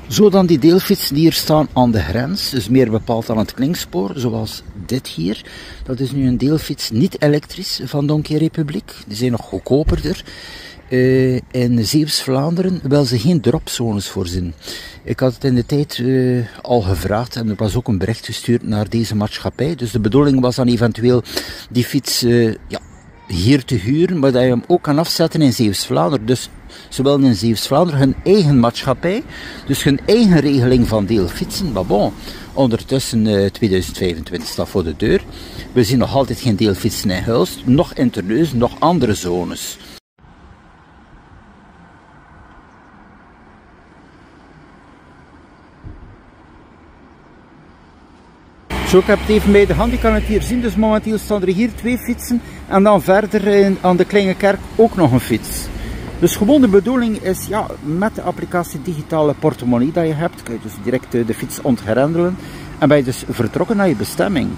Zo dan die deelfietsen die hier staan aan de grens, dus meer bepaald aan het Klinkspoor, zoals dit hier. Dat is nu een deelfiets niet elektrisch van Donkey Republic. Die zijn nog goedkoperder. In Zeeuws-Vlaanderen wil ze geen dropzones voorzien. Ik had het in de tijd al gevraagd en er was ook een bericht gestuurd naar deze maatschappij. Dus de bedoeling was dan eventueel die fiets hier te huren, maar dat je hem ook kan afzetten in Zeeuws-Vlaanderen. Dus ze willen in Zeeuws-Vlaanderen hun eigen maatschappij, dus hun eigen regeling van deelfietsen. Maar bon, ondertussen 2025 staat voor de deur. We zien nog altijd geen deelfietsen in Huis, nog in Terneuzen, nog andere zones. Zo, ik heb het even bij de hand, je kan het hier zien, dus momenteel staan er hier 2 fietsen en dan verder aan de Kleine Kerk ook nog een fiets. Dus gewoon de bedoeling is, ja, met de applicatie digitale portemonnee dat je hebt, kun je dus direct de fiets ontgrendelen en ben je dus vertrokken naar je bestemming.